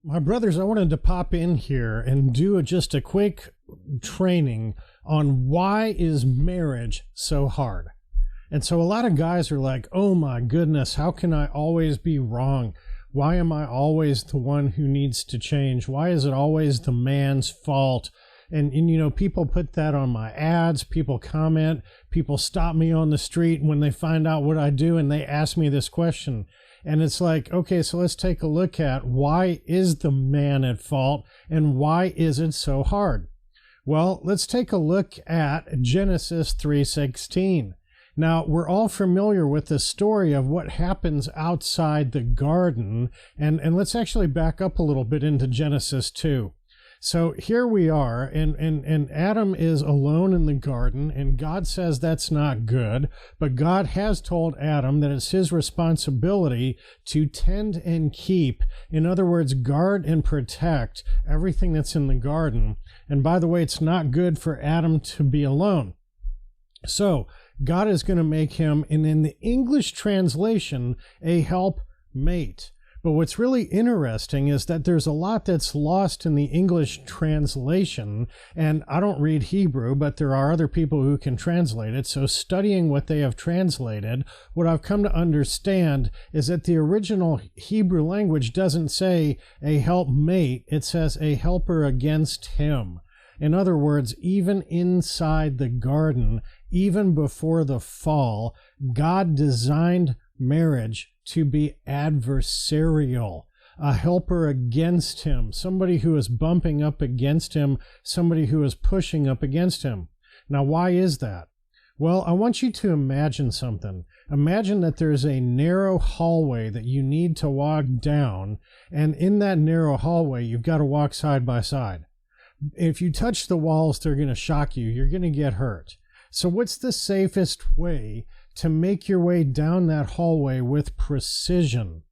My brothers, I wanted to pop in here and do just a quick training on why is marriage so hard. And so a lot of guys are like, oh my goodness, how can I always be wrong? Why am I always the one who needs to change? Why is it always the man's fault? And you know, people put that on my ads, people comment, people stop me on the street when they find out what I do and they ask me this question. And it's like, okay, so let's take a look at why is the man at fault and why is it so hard? Well, let's take a look at Genesis 3:16. Now, we're all familiar with the story of what happens outside the garden, and let's actually back up a little bit into Genesis 2. So here we are, and Adam is alone in the garden, and God says that's not good, but God has told Adam that it's his responsibility to tend and keep, in other words, guard and protect everything that's in the garden. And by the way, it's not good for Adam to be alone. So God is going to make him, and in the English translation, a helpmate. But what's really interesting is that there's a lot that's lost in the English translation, and I don't read Hebrew, but there are other people who can translate it. So studying what they have translated, what I've come to understand is that the original Hebrew language doesn't say a helpmate, it says a helper against him. In other words, even inside the garden, even before the fall, God designed marriage to be adversarial, a helper against him, somebody who is bumping up against him, somebody who is pushing up against him. Now, why is that? Well, I want you to imagine something. Imagine that there's a narrow hallway that you need to walk down, and in that narrow hallway, you've got to walk side by side. If you touch the walls, they're going to shock you. You're going to get hurt. So what's the safest way to make your way down that hallway with precision?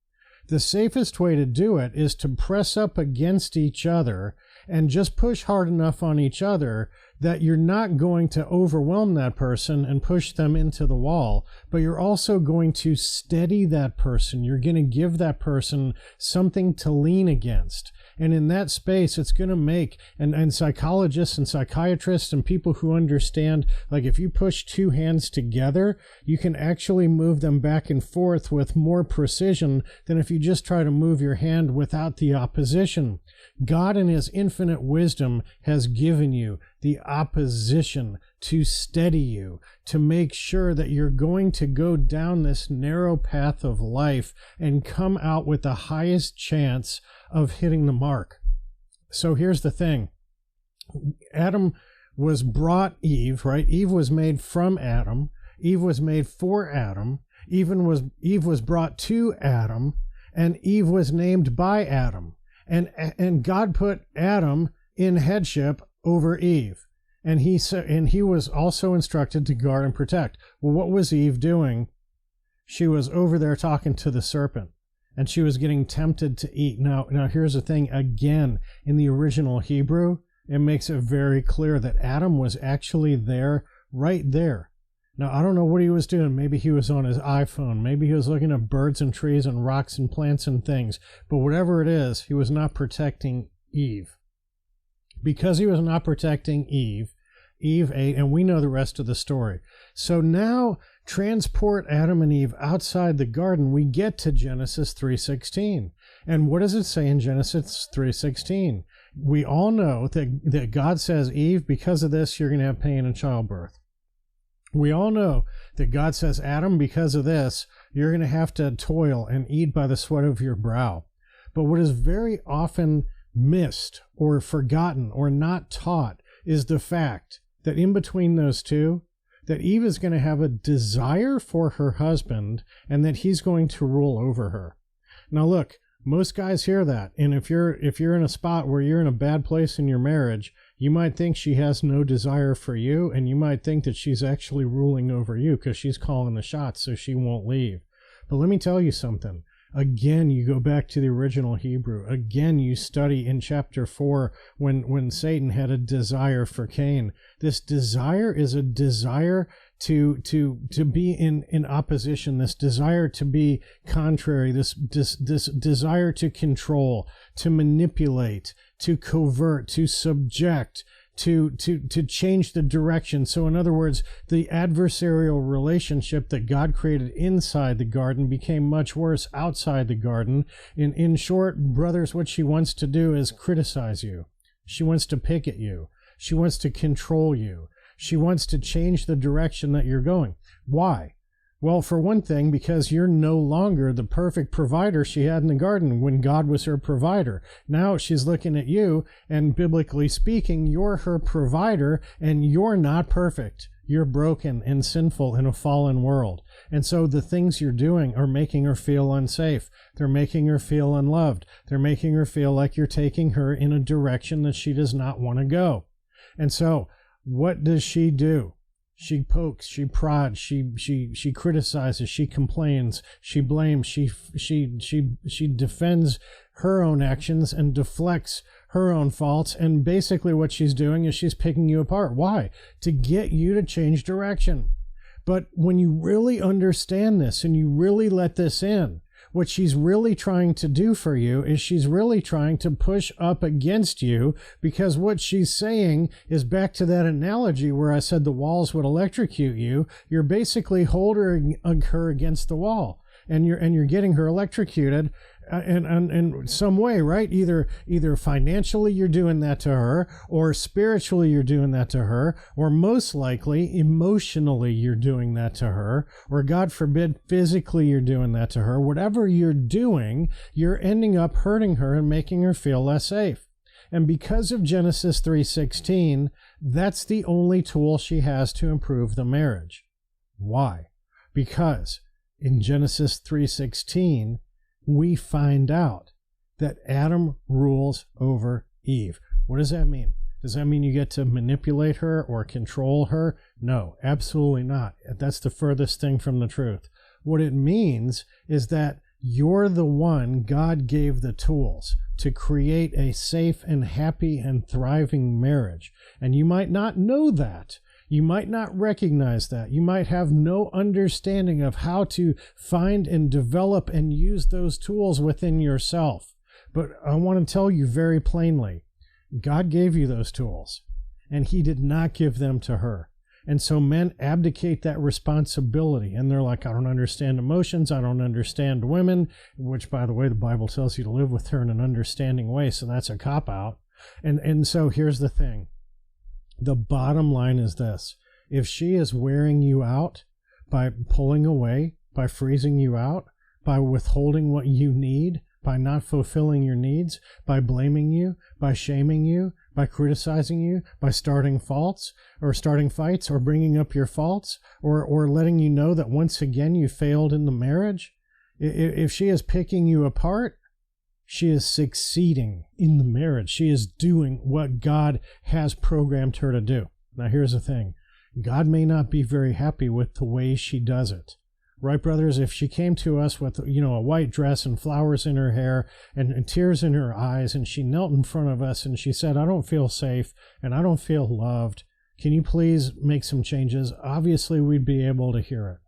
The safest way to do it is to press up against each other and just push hard enough on each other that you're not going to overwhelm that person and push them into the wall, but you're also going to steady that person. You're going to give that person something to lean against. And in that space, it's going to make, and psychologists and psychiatrists and people who understand, like if you push two hands together, you can actually move them back and forth with more precision than if you just try to move your hand without the opposition. God in his infinite wisdom has given you the opposition to steady you, to make sure that you're going to go down this narrow path of life and come out with the highest chance of hitting the mark. So here's the thing. Adam was brought Eve, right? Eve was made from Adam. Eve was made for Adam. Eve was brought to Adam, and Eve was named by Adam. And God put Adam in headship over Eve. And he was also instructed to guard and protect. Well, what was Eve doing? She was over there talking to the serpent, and she was getting tempted to eat. Now here's the thing. Again, in the original Hebrew, it makes it very clear that Adam was actually there, right there. Now, I don't know what he was doing. Maybe he was on his iPhone. Maybe he was looking at birds and trees and rocks and plants and things. But whatever it is, he was not protecting Eve. Because he was not protecting Eve, Eve ate, and we know the rest of the story. So now, transport Adam and Eve outside the garden, we get to Genesis 3:16. And what does it say in Genesis 3:16? We all know that God says, Eve, because of this, you're going to have pain in childbirth. We all know that God says, Adam, because of this, you're going to have to toil and eat by the sweat of your brow. But what is very often missed or forgotten or not taught is the fact that in between those two, that Eve is going to have a desire for her husband and that he's going to rule over her. Now look, most guys hear that, and if you're in a spot where you're in a bad place in your marriage, you might think she has no desire for you, and you might think that she's actually ruling over you because she's calling the shots so she won't leave. But let me tell you something. Again, you go back to the original Hebrew. Again, you study in chapter 4 when Satan had a desire for Cain. This desire is a desire to be in opposition, this desire to be contrary, this desire to control, to manipulate, to covert, to subject, to change the direction. So in other words, the adversarial relationship that God created inside the garden became much worse outside the garden. In short, brothers, what she wants to do is criticize you. She wants to pick at you. She wants to control you. She wants to change the direction that you're going. Why? Well, for one thing, because you're no longer the perfect provider she had in the garden when God was her provider. Now she's looking at you, and biblically speaking, you're her provider, and you're not perfect. You're broken and sinful in a fallen world. And so the things you're doing are making her feel unsafe. They're making her feel unloved. They're making her feel like you're taking her in a direction that she does not want to go. And so what does she do? She pokes, she prods, she criticizes, she complains, she blames, she defends her own actions and deflects her own faults. And basically what she's doing is she's picking you apart. Why? To get you to change direction. But when you really understand this and you really let this in, what she's really trying to do for you is she's really trying to push up against you, because what she's saying is back to that analogy where I said the walls would electrocute you. You're basically holding her against the wall, and you're getting her electrocuted in some way, right? Either financially you're doing that to her, or spiritually you're doing that to her, or most likely emotionally you're doing that to her, or God forbid physically you're doing that to her. Whatever you're doing, you're ending up hurting her and making her feel less safe. And because of Genesis 3:16, that's the only tool she has to improve the marriage. Why? Because in Genesis 3:16, we find out that Adam rules over Eve. What does that mean? Does that mean you get to manipulate her or control her? No, absolutely not. That's the furthest thing from the truth. What it means is that you're the one God gave the tools to create a safe and happy and thriving marriage. And you might not know that. You might not recognize that. You might have no understanding of how to find and develop and use those tools within yourself. But I want to tell you very plainly, God gave you those tools, and he did not give them to her. And so men abdicate that responsibility, and they're like, I don't understand emotions, I don't understand women, which, by the way, the Bible tells you to live with her in an understanding way, so that's a cop-out. And so here's the thing. The bottom line is this. If she is wearing you out by pulling away, by freezing you out, by withholding what you need, by not fulfilling your needs, by blaming you, by shaming you, by criticizing you, by starting faults or starting fights or bringing up your faults or letting you know that once again you failed in the marriage, if she is picking you apart, she is succeeding in the marriage. She is doing what God has programmed her to do. Now, here's the thing. God may not be very happy with the way she does it. Right, brothers? If she came to us with, a white dress and flowers in her hair and tears in her eyes, and she knelt in front of us and she said, I don't feel safe and I don't feel loved. Can you please make some changes? Obviously, we'd be able to hear it.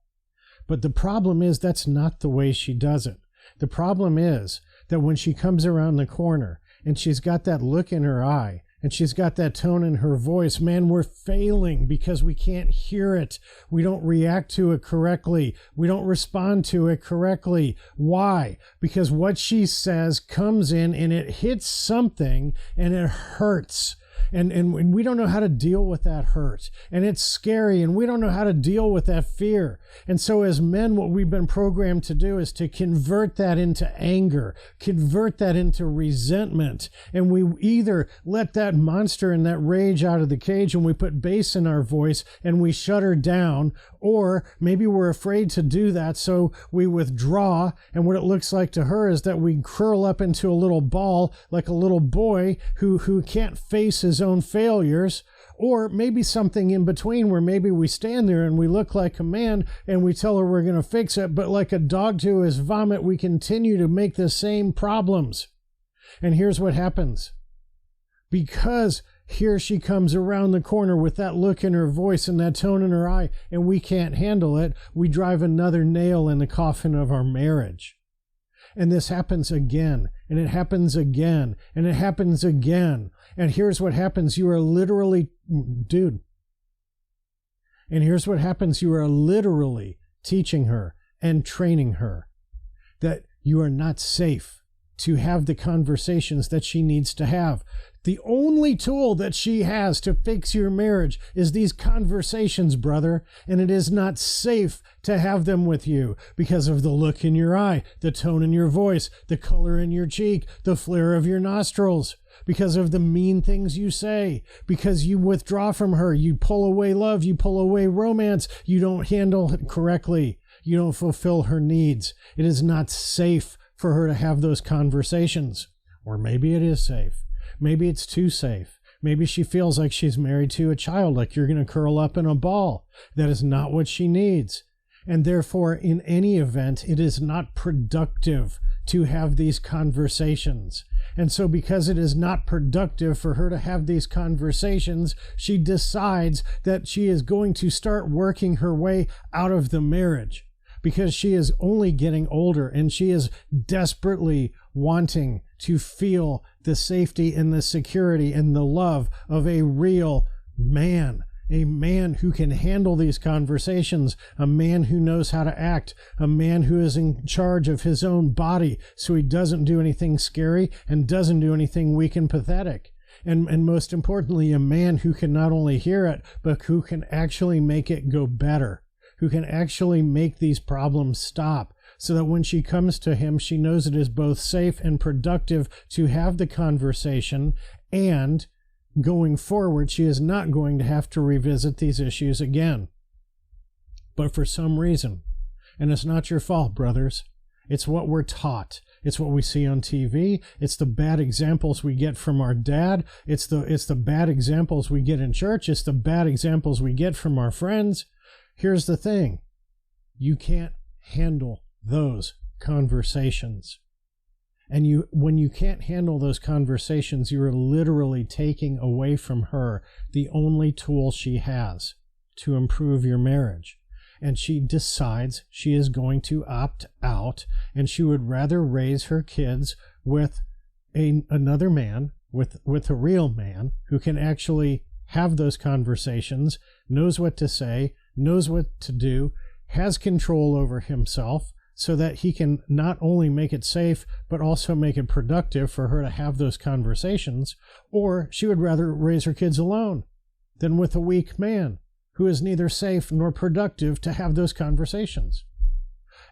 But the problem is that's not the way she does it. The problem is that when she comes around the corner and she's got that look in her eye and she's got that tone in her voice, man, we're failing because we can't hear it. We don't react to it correctly. We don't respond to it correctly. Why? Because what she says comes in and it hits something and it hurts. And we don't know how to deal with that hurt. And it's scary, and we don't know how to deal with that fear. And so as men, what we've been programmed to do is to convert that into anger, convert that into resentment. And we either let that monster and that rage out of the cage and we put bass in our voice and we shut her down, or maybe we're afraid to do that, so we withdraw. And what it looks like to her is that we curl up into a little ball like a little boy who can't face his own failures, Or maybe something in between where maybe we stand there and we look like a man and we tell her we're going to fix it, but like a dog to his vomit, we continue to make the same problems. And here's what happens. Because here she comes around the corner with that look in her voice and that tone in her eye, and we can't handle it, we drive another nail in the coffin of our marriage. And this happens again, and it happens again, and it happens again. And here's what happens. You are literally, and here's what happens. You are literally teaching her and training her that you are not safe to have the conversations that she needs to have. The only tool that she has to fix your marriage is these conversations, brother, and it is not safe to have them with you because of the look in your eye, the tone in your voice, the color in your cheek, the flare of your nostrils, because of the mean things you say, because you withdraw from her, you pull away love, you pull away romance, you don't handle it correctly, you don't fulfill her needs. It is not safe for her to have those conversations. Or maybe it is safe. Maybe it's too safe. Maybe she feels like she's married to a child, like you're going to curl up in a ball. That is not what she needs. And therefore, in any event, it is not productive to have these conversations. And so because it is not productive for her to have these conversations, she decides that she is going to start working her way out of the marriage, because she is only getting older and she is desperately wanting to feel the safety and the security and the love of a real man, a man who can handle these conversations, a man who knows how to act, a man who is in charge of his own body so he doesn't do anything scary and doesn't do anything weak and pathetic. And most importantly, a man who can not only hear it, but who can actually make it go better, who can actually make these problems stop, so that when she comes to him, she knows it is both safe and productive to have the conversation, and going forward, she is not going to have to revisit these issues again. But for some reason, and it's not your fault, brothers, it's what we're taught. It's what we see on TV. It's the bad examples we get from our dad. It's the bad examples we get in church. It's the bad examples we get from our friends. Here's the thing. You can't handle those conversations. And when you can't handle those conversations, you are literally taking away from her the only tool she has to improve your marriage. And she decides she is going to opt out, and she would rather raise her kids with another man, with a real man who can actually have those conversations, knows what to say, knows what to do, has control over himself, so that he can not only make it safe, but also make it productive for her to have those conversations. Or she would rather raise her kids alone than with a weak man who is neither safe nor productive to have those conversations.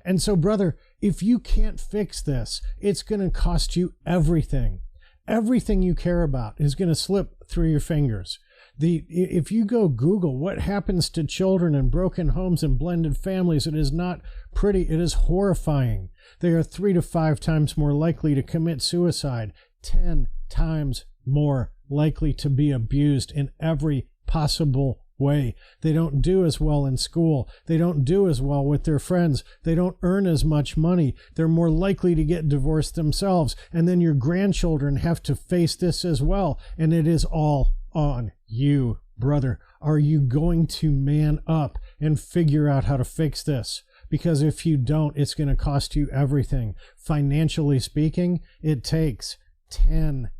And so, brother, if you can't fix this, it's going to cost you everything. Everything you care about is going to slip through your fingers. If you go Google what happens to children in broken homes and blended families, it is not pretty. It is horrifying. They are 3 to 5 times more likely to commit suicide, 10 times more likely to be abused in every possible way. They don't do as well in school. They don't do as well with their friends. They don't earn as much money. They're more likely to get divorced themselves. And then your grandchildren have to face this as well. And it is all on you, brother. Are you going to man up and figure out how to fix this? Because if you don't, it's going to cost you everything. Financially speaking, it takes 10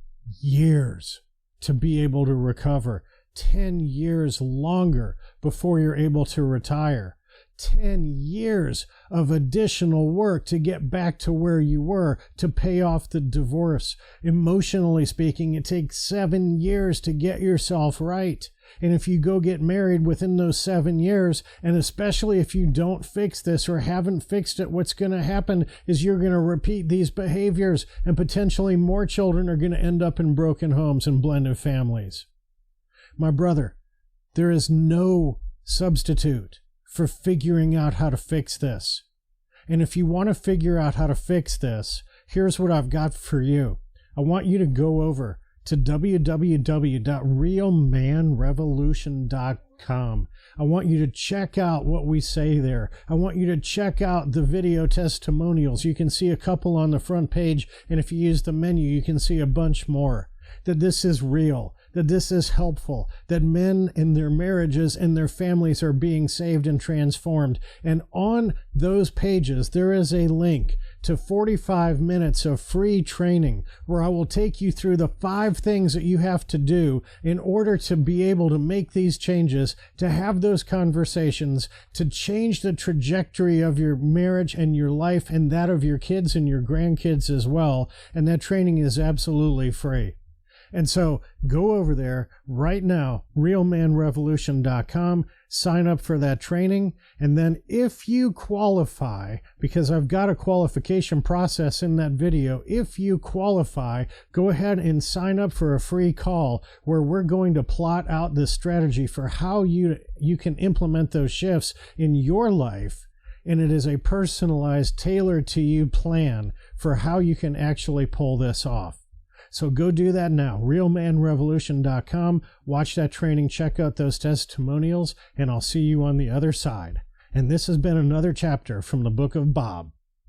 years to be able to recover. 10 years longer before you're able to retire. 10 years of additional work to get back to where you were, to pay off the divorce. Emotionally speaking, it takes 7 years to get yourself right. And if you go get married within those 7 years, and especially if you don't fix this or haven't fixed it, what's going to happen is you're going to repeat these behaviors, and potentially more children are going to end up in broken homes and blended families. My brother, there is no substitute for figuring out how to fix this. And if you want to figure out how to fix this, here's what I've got for you. I want you to go over to www.realmanrevolution.com. I want you to check out what we say there. I want you to check out the video testimonials. You can see a couple on the front page, and if you use the menu, you can see a bunch more. That this is real, that this is helpful, that men in their marriages and their families are being saved and transformed. And on those pages, there is a link to 45 minutes of free training where I will take you through the 5 things that you have to do in order to be able to make these changes, to have those conversations, to change the trajectory of your marriage and your life and that of your kids and your grandkids as well. And that training is absolutely free. And so go over there right now, realmanrevolution.com, sign up for that training. And then if you qualify, because I've got a qualification process in that video, if you qualify, go ahead and sign up for a free call where we're going to plot out the strategy for how you can implement those shifts in your life. And it is a personalized, tailored to you plan for how you can actually pull this off. So go do that now, realmanrevolution.com. Watch that training, check out those testimonials, and I'll see you on the other side. And this has been another chapter from the Book of Bob.